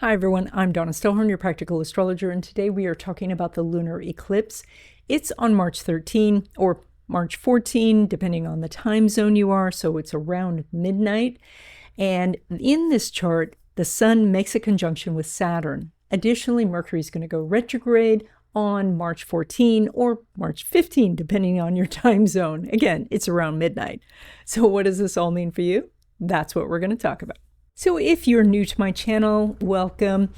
Hi everyone, I'm Donna Stellhorn, your practical astrologer, and today we are talking about the lunar eclipse. It's on March 13 or March 14, depending on the time zone you are, so it's around midnight. And in this chart, the sun makes a conjunction with Saturn. Additionally, Mercury is going to go retrograde on March 14 or March 15, depending on your time zone. Again, it's around midnight. So what does this all mean for you? That's what we're going to talk about. So if you're new to my channel, welcome.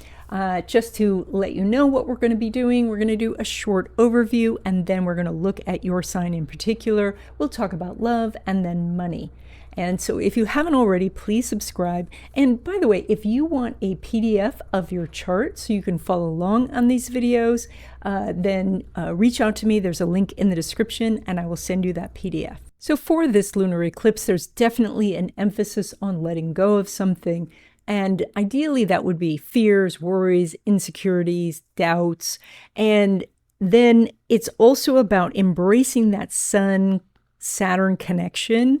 Just to let you know what we're going to be doing, we're going to do a short overview, and then we're going to look at your sign in particular. We'll talk about love and then money. And so if you haven't already, please subscribe. And by the way, if you want a PDF of your chart so you can follow along on these videos, then reach out to me. There's a link in the description and I will send you that PDF. So for this lunar eclipse, there's definitely an emphasis on letting go of something. And ideally, that would be fears, worries, insecurities, doubts. And then it's also about embracing that Sun-Saturn connection.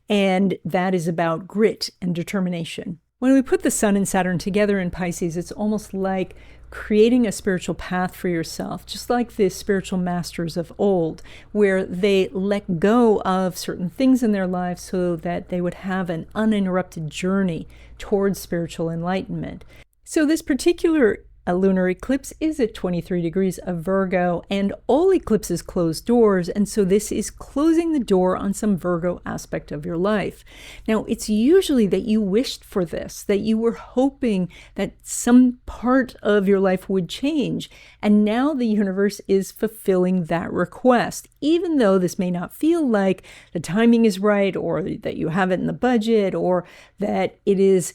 And that is about grit and determination. When we put the Sun and Saturn together in Pisces, it's almost like creating a spiritual path for yourself, just like the spiritual masters of old, where they let go of certain things in their lives so that they would have an uninterrupted journey towards spiritual enlightenment. So this particular lunar eclipse is at 23 degrees of Virgo, and all eclipses close doors, and so this is closing the door on some Virgo aspect of your life. Now, it's usually that you wished for this, that you were hoping that some part of your life would change, and now the universe is fulfilling that request, even though this may not feel like the timing is right, or that you have it in the budget, or that it is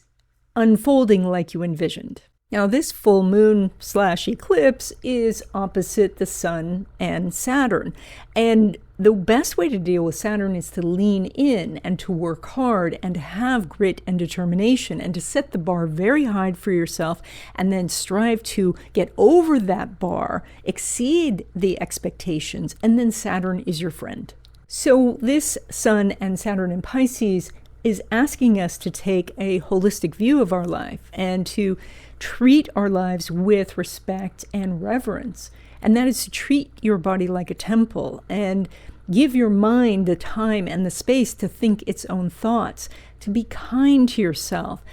unfolding like you envisioned. Now, this full moon / eclipse is opposite the Sun and Saturn. And the best way to deal with Saturn is to lean in and to work hard and to have grit and determination and to set the bar very high for yourself and then strive to get over that bar, exceed the expectations, and then Saturn is your friend. So this Sun and Saturn in Pisces is asking us to take a holistic view of our life and to treat our lives with respect and reverence. And that is to treat your body like a temple and give your mind the time and the space to think its own thoughts, to be kind to yourself,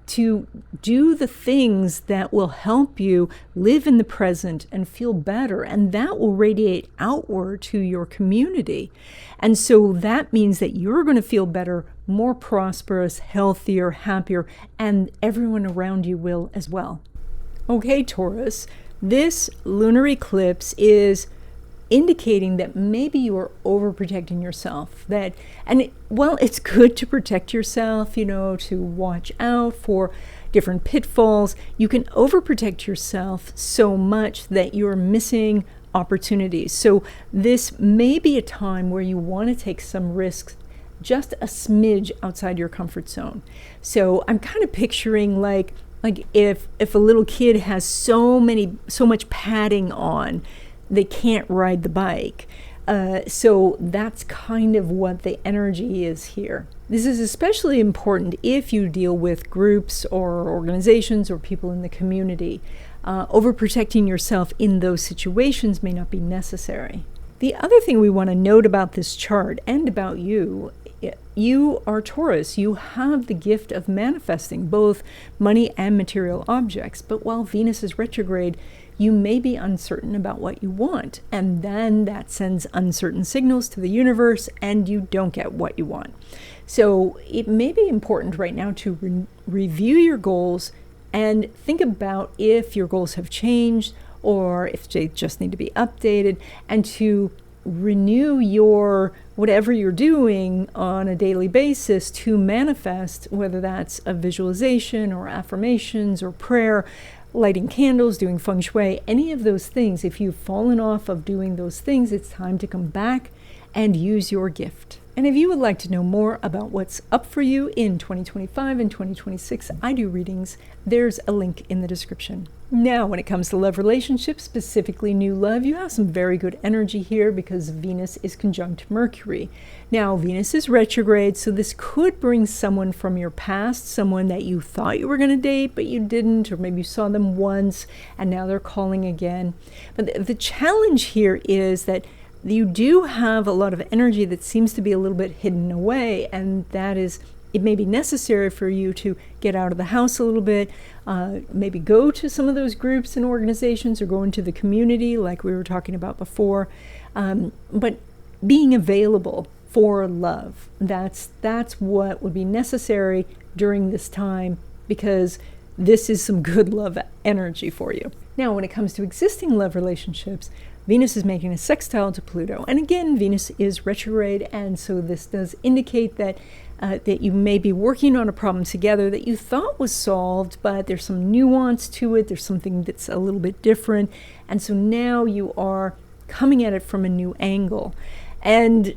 to do the things that will help you live in the present and feel better, and that will radiate outward to your community. And so that means that you're going to feel better, more prosperous, healthier, happier, and everyone around you will as well. Okay, Taurus, this lunar eclipse is indicating that maybe you are overprotecting yourself. It's good to protect yourself, to watch out for different pitfalls. You can overprotect yourself so much that you're missing opportunities. So this may be a time where you want to take some risks, just a smidge outside your comfort zone. So I'm kind of picturing like if a little kid has so much padding on, they can't ride the bike. So that's kind of what the energy is here. This is especially important if you deal with groups or organizations or people in the community. Overprotecting yourself in those situations may not be necessary. The other thing we want to note about this chart and about you are Taurus. You have the gift of manifesting both money and material objects. But while Venus is retrograde, you may be uncertain about what you want. And then that sends uncertain signals to the universe and you don't get what you want. So it may be important right now to review your goals and think about if your goals have changed or if they just need to be updated, and to renew your whatever you're doing on a daily basis to manifest, whether that's a visualization or affirmations or prayer, lighting candles, doing feng shui, any of those things. If you've fallen off of doing those things, it's time to come back and use your gift. And if you would like to know more about what's up for you in 2025 and 2026, I do readings. There's a link in the description. Now, when it comes to love relationships, specifically new love, you have some very good energy here because Venus is conjunct Mercury. Now, Venus is retrograde, so this could bring someone from your past, someone that you thought you were going to date, but you didn't, or maybe you saw them once and now they're calling again. But the challenge here is that you do have a lot of energy that seems to be a little bit hidden away, and that is, it may be necessary for you to get out of the house a little bit, maybe go to some of those groups and organizations or go into the community like we were talking about before, but being available for love, that's what would be necessary during this time, because this is some good love energy for you. Now, when it comes to existing love relationships, Venus is making a sextile to Pluto. And again, Venus is retrograde, and so this does indicate that that you may be working on a problem together that you thought was solved, but there's some nuance to it. There's something that's a little bit different. And so now you are coming at it from a new angle. And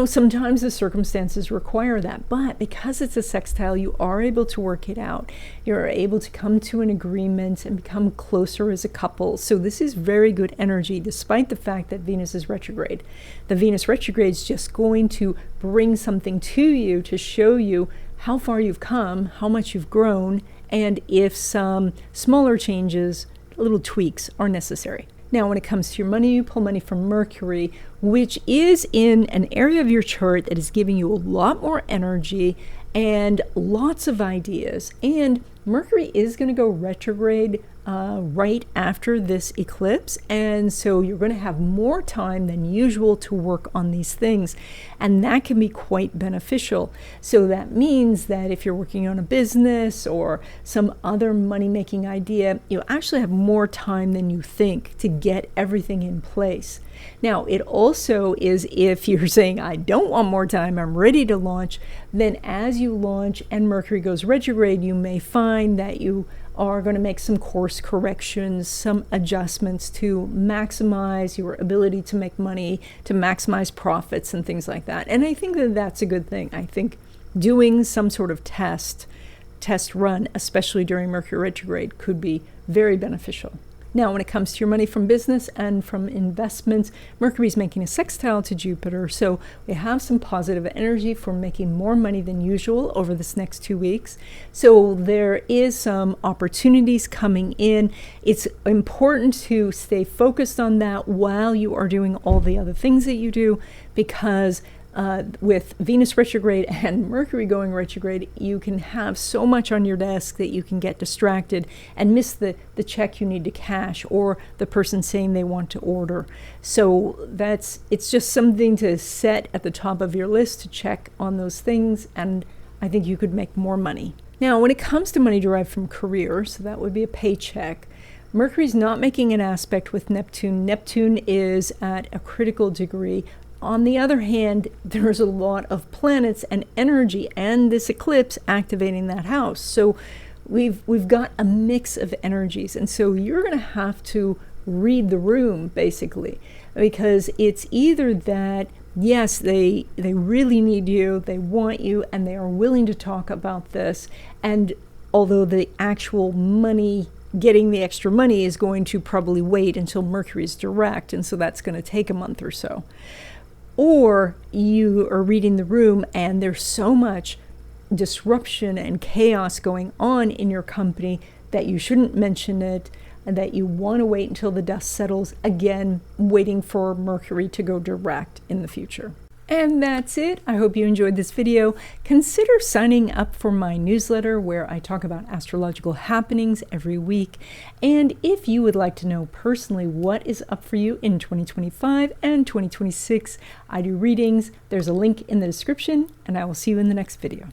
sometimes the circumstances require that, but because it's a sextile, you are able to work it out. You're able to come to an agreement and become closer as a couple. So this is very good energy, despite the fact that Venus is retrograde. The Venus retrograde is just going to bring something to you to show you how far you've come, how much you've grown, and if some smaller changes, little tweaks are necessary. Now, when it comes to your money, you pull money from Mercury, which is in an area of your chart that is giving you a lot more energy and lots of ideas. And Mercury is going to go retrograde right after this eclipse, and so you're going to have more time than usual to work on these things, and that can be quite beneficial. So that means that if you're working on a business or some other money-making idea, you actually have more time than you think to get everything in place. Now, it also is, if you're saying, I don't want more time, I'm ready to launch, then as you launch and Mercury goes retrograde, you may find that you are going to make some course corrections, some adjustments to maximize your ability to make money, to maximize profits and things like that. And I think that that's a good thing. I think doing some sort of test run, especially during Mercury retrograde, could be very beneficial. Now, when it comes to your money from business and from investments, Mercury is making a sextile to Jupiter, so we have some positive energy for making more money than usual over this next 2 weeks. So there is some opportunities coming in. It's important to stay focused on that while you are doing all the other things that you do, because with Venus retrograde and Mercury going retrograde, you can have so much on your desk that you can get distracted and miss the check you need to cash, or the person saying they want to order. So it's just something to set at the top of your list to check on those things, and I think you could make more money. Now, when it comes to money derived from career, so that would be a paycheck, Mercury's not making an aspect with Neptune. Neptune is at a critical degree. On the other hand, there's a lot of planets and energy and this eclipse activating that house. So we've got a mix of energies. And so you're going to have to read the room, basically, because it's either that, yes, they really need you, they want you, and they are willing to talk about this. And although the actual money, getting the extra money, is going to probably wait until Mercury is direct, and so that's going to take a month or so. Or you are reading the room and there's so much disruption and chaos going on in your company that you shouldn't mention it, and that you want to wait until the dust settles, again, waiting for Mercury to go direct in the future. And that's it. I hope you enjoyed this video. Consider signing up for my newsletter where I talk about astrological happenings every week. And if you would like to know personally what is up for you in 2025 and 2026, I do readings. There's a link in the description, and I will see you in the next video.